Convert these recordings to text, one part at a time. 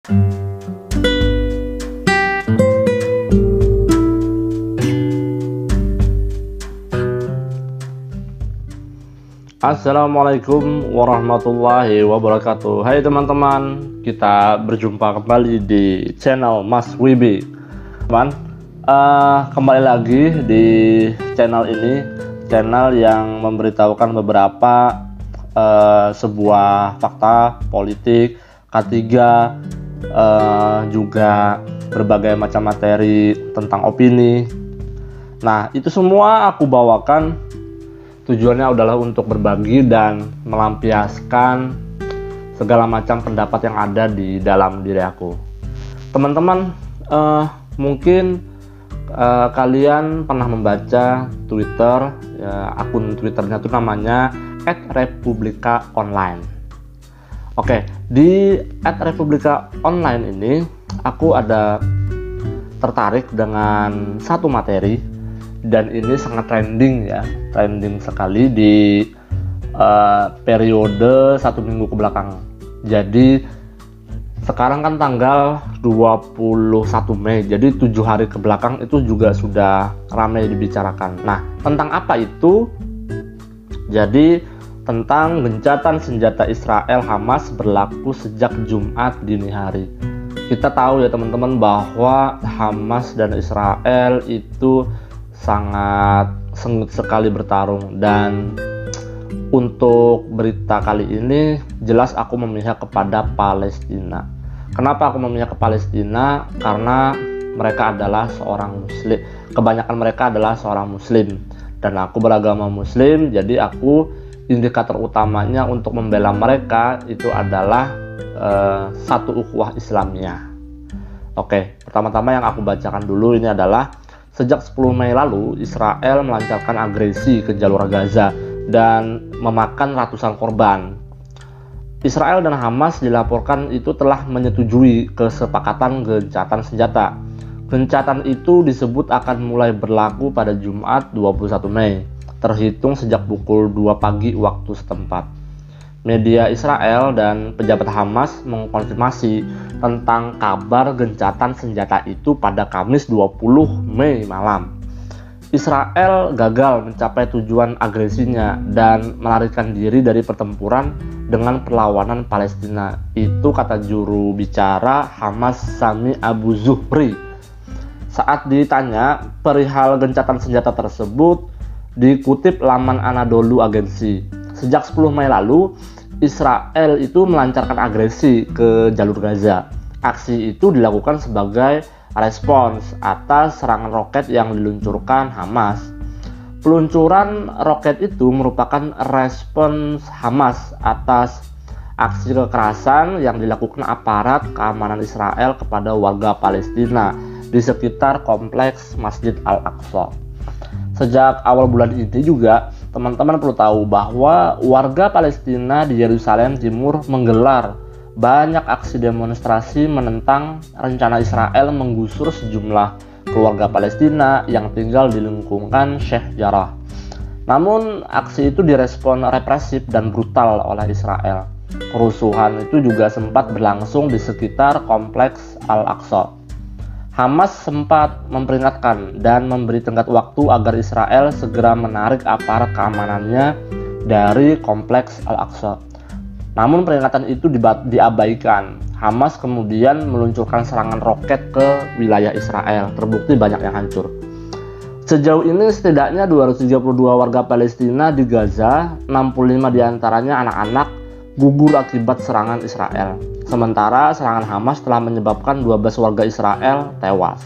Assalamualaikum warahmatullahi wabarakatuh. Hai teman-teman, kita berjumpa kembali di channel Mas Wibi. Teman, kembali lagi di channel ini, channel yang memberitahukan beberapa sebuah fakta politik, K3, juga berbagai macam materi tentang opini. Nah, itu semua aku bawakan tujuannya adalah untuk berbagi dan melampiaskan segala macam pendapat yang ada di dalam diri aku. Teman-teman, mungkin kalian pernah membaca Twitter, akun Twitternya itu namanya @republikaonline. Oke, di @republikaonline ini aku ada tertarik dengan satu materi. Dan ini sangat trending sekali di periode 1 minggu ke belakang. Jadi sekarang kan tanggal 21 Mei, jadi 7 hari ke belakang itu juga sudah ramai dibicarakan. Nah, tentang apa itu? Jadi tentang gencatan senjata Israel Hamas berlaku sejak Jumat dini hari. Kita tahu ya teman-teman bahwa Hamas dan Israel itu sangat sengit sekali bertarung, dan untuk berita kali ini jelas aku memihak kepada Palestina. Kenapa aku memihak ke Palestina? Karena mereka adalah seorang muslim, kebanyakan mereka adalah seorang muslim, dan aku beragama muslim, jadi aku indikator utamanya untuk membela mereka itu adalah satu ukhuwah Islamiyah. Oke, pertama-tama yang aku bacakan dulu ini adalah sejak 10 Mei lalu, Israel melancarkan agresi ke jalur Gaza dan memakan ratusan korban. Israel dan Hamas dilaporkan itu telah menyetujui kesepakatan gencatan senjata. Gencatan itu disebut akan mulai berlaku pada Jumat 21 Mei, terhitung sejak pukul 2 pagi waktu setempat. Media Israel dan pejabat Hamas mengkonfirmasi tentang kabar gencatan senjata itu pada Kamis 20 Mei malam. Israel gagal mencapai tujuan agresinya dan melarikan diri dari pertempuran dengan perlawanan Palestina. Itu kata juru bicara Hamas Sami Abu Zuhri. Saat ditanya perihal gencatan senjata tersebut, dikutip laman Anadolu Agency. Sejak 10 Mei lalu, Israel itu melancarkan agresi ke jalur Gaza. Aksi itu dilakukan sebagai respons atas serangan roket yang diluncurkan Hamas. Peluncuran roket itu merupakan respons Hamas atas aksi kekerasan yang dilakukan aparat keamanan Israel kepada warga Palestina di sekitar kompleks Masjid Al-Aqsa. Sejak awal bulan ini juga, teman-teman perlu tahu bahwa warga Palestina di Yerusalem Timur menggelar banyak aksi demonstrasi menentang rencana Israel menggusur sejumlah keluarga Palestina yang tinggal di lingkungan Sheikh Jarrah. Namun, aksi itu direspon represif dan brutal oleh Israel. Kerusuhan itu juga sempat berlangsung di sekitar kompleks Al-Aqsa. Hamas sempat memperingatkan dan memberi tenggat waktu agar Israel segera menarik aparat keamanannya dari kompleks Al-Aqsa. Namun peringatan itu diabaikan. Hamas kemudian meluncurkan serangan roket ke wilayah Israel. Terbukti banyak yang hancur. Sejauh ini setidaknya 232 warga Palestina di Gaza, 65 diantaranya anak-anak, gugur akibat serangan Israel. Sementara serangan Hamas telah menyebabkan 12 warga Israel tewas.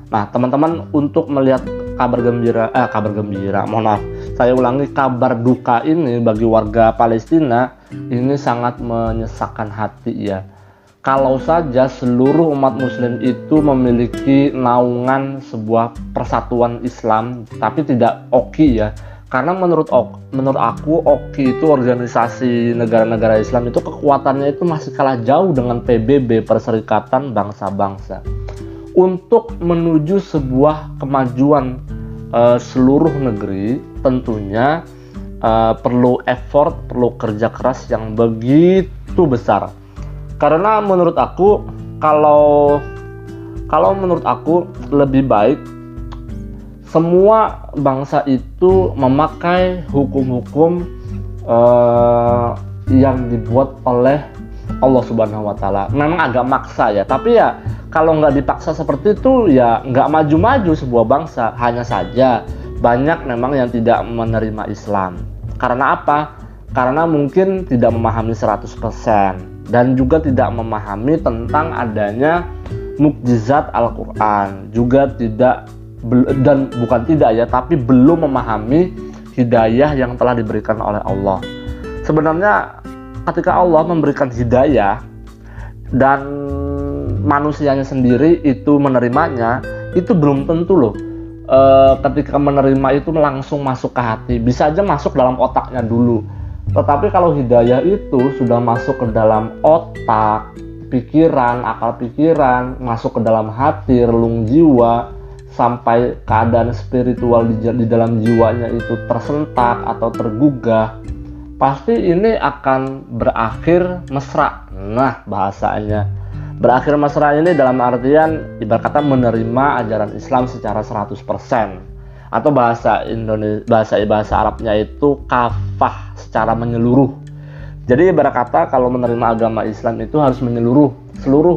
Nah, teman-teman, untuk melihat kabar duka ini bagi warga Palestina, ini sangat menyesakkan hati ya. Kalau saja seluruh umat muslim itu memiliki naungan sebuah persatuan Islam, tapi tidak OKI ya. Karena menurut aku OKI itu organisasi negara-negara Islam itu kekuatannya itu masih kalah jauh dengan PBB, Perserikatan Bangsa-Bangsa. Untuk menuju sebuah kemajuan seluruh negeri tentunya perlu effort, perlu kerja keras yang begitu besar. Karena menurut aku, kalau menurut aku lebih baik semua bangsa itu memakai hukum-hukum yang dibuat oleh Allah Subhanahu wa Ta'ala. Memang agak maksa ya, tapi ya kalau nggak dipaksa seperti itu ya nggak maju-maju sebuah bangsa. Hanya saja banyak memang yang tidak menerima Islam. Karena apa? Karena mungkin tidak memahami 100% dan juga tidak memahami tentang adanya mukjizat Al-Quran. Juga tidak, dan bukan tidak ya, tapi belum memahami hidayah yang telah diberikan oleh Allah. Sebenarnya ketika Allah memberikan hidayah dan manusianya sendiri itu menerimanya, itu belum tentu loh ketika menerima itu langsung masuk ke hati. Bisa aja masuk dalam otaknya dulu, tetapi kalau hidayah itu sudah masuk ke dalam otak, pikiran, akal pikiran, masuk ke dalam hati, relung jiwa, sampai keadaan spiritual di dalam jiwanya itu tersentak atau tergugah, pasti ini akan berakhir mesra. Nah, bahasanya berakhir mesra ini dalam artian ibarat kata menerima ajaran Islam secara 100%, atau bahasa Arabnya itu kafah, secara menyeluruh. Jadi ibarat kata kalau menerima agama Islam itu harus menyeluruh, seluruh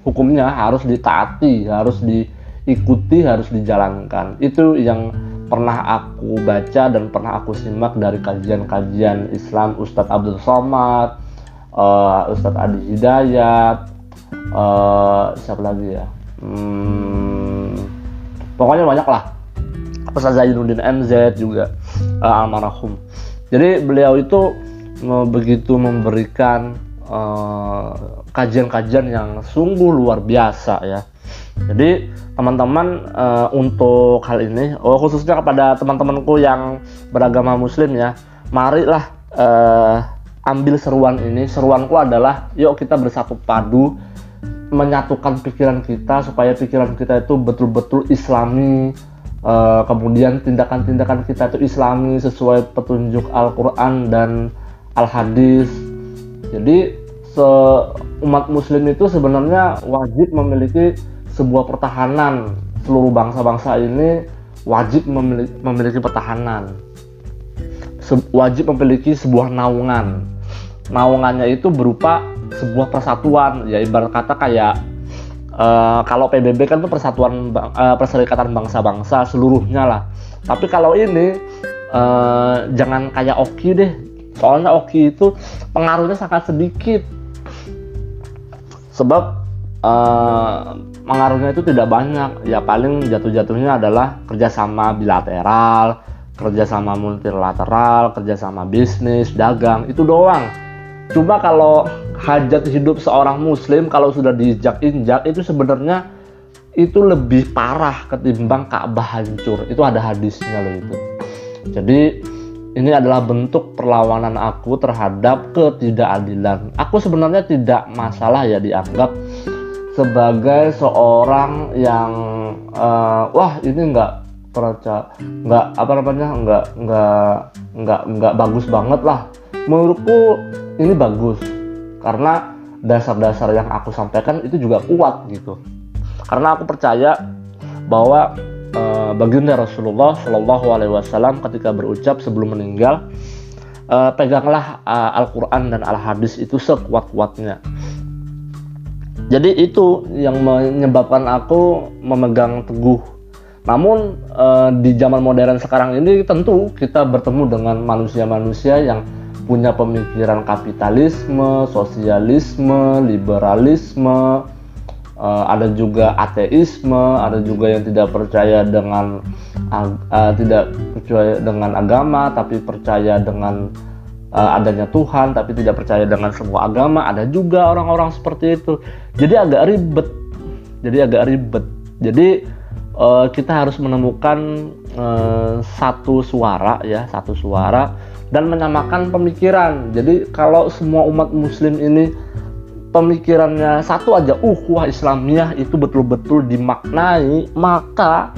hukumnya harus ditaati, harus diikuti, harus dijalankan. Itu yang pernah aku baca dan pernah aku simak dari kajian-kajian Islam Ustadz Abdul Somad, Ustadz Adi Hidayat, siapa lagi ya, pokoknya banyak lah, Ustadz Zainuddin MZ juga, almarhum. Jadi beliau itu begitu memberikan kajian-kajian yang sungguh luar biasa ya. Jadi teman-teman, untuk hal ini, khususnya kepada teman-temanku yang beragama Muslim ya, marilah ambil seruan ini. Seruanku adalah yuk kita bersatu padu menyatukan pikiran kita supaya pikiran kita itu betul-betul Islami, kemudian tindakan-tindakan kita itu Islami sesuai petunjuk Al-Quran dan Al-Hadis. Jadi umat Muslim itu sebenarnya wajib memiliki sebuah pertahanan. Seluruh bangsa-bangsa ini wajib memiliki pertahanan, wajib memiliki sebuah naungan. Naungannya itu berupa sebuah persatuan, ya ibarat kata kayak kalau PBB kan itu persatuan, perserikatan bangsa-bangsa seluruhnya lah. Tapi kalau ini jangan kayak OKI deh, soalnya OKI itu pengaruhnya sangat sedikit, sebab pengaruhnya itu tidak banyak. Ya paling jatuh-jatuhnya adalah kerjasama bilateral, kerjasama multilateral, kerjasama bisnis, dagang, itu doang. Cuma kalau hajat hidup seorang muslim kalau sudah diinjak-injak, itu sebenarnya itu lebih parah ketimbang Ka'bah hancur. Itu ada hadisnya loh itu. Jadi ini adalah bentuk perlawanan aku terhadap ketidakadilan. Aku sebenarnya tidak masalah ya dianggap sebagai seorang yang wah ini nggak bagus banget lah. Menurutku ini bagus karena dasar-dasar yang aku sampaikan itu juga kuat gitu. Karena aku percaya bahwa baginda Rasulullah Shallallahu Alaihi Wasallam ketika berucap sebelum meninggal, peganglah Al-Quran dan Al-Hadis itu sekuat-kuatnya. Jadi itu yang menyebabkan aku memegang teguh. Namun di zaman modern sekarang ini tentu kita bertemu dengan manusia-manusia yang punya pemikiran kapitalisme, sosialisme, liberalisme, ada juga ateisme, ada juga yang tidak percaya dengan agama tapi percaya dengan adanya Tuhan, tapi tidak percaya dengan semua agama. Ada juga orang-orang seperti itu. Jadi agak ribet. Jadi kita harus menemukan satu suara dan menyamakan pemikiran. Jadi kalau semua umat muslim ini pemikirannya satu aja, ukhuwah Islamiyah itu betul-betul dimaknai, maka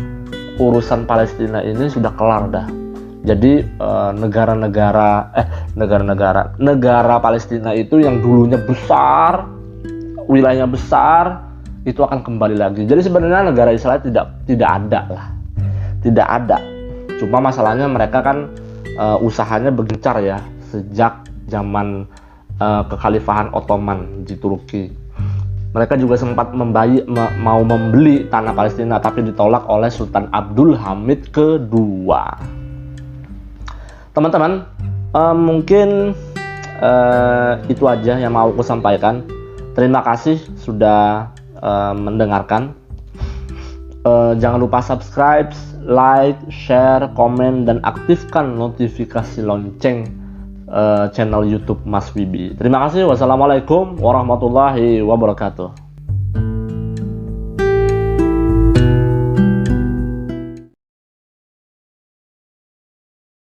urusan Palestina ini sudah kelar dah. Jadi negara Palestina itu yang dulunya besar wilayahnya besar, itu akan kembali lagi. Jadi sebenarnya negara Israel tidak ada lah, tidak ada. Cuma masalahnya mereka kan usahanya bergencar ya sejak zaman kekhalifahan Ottoman di Turki. Mereka juga sempat mau membeli tanah Palestina, tapi ditolak oleh Sultan Abdul Hamid kedua. Teman-teman, mungkin itu aja yang mau aku sampaikan. Terima kasih sudah mendengarkan. Jangan lupa subscribe, like, share, komen, dan aktifkan notifikasi lonceng channel YouTube Mas Wibi. Terima kasih. Wassalamualaikum warahmatullahi wabarakatuh.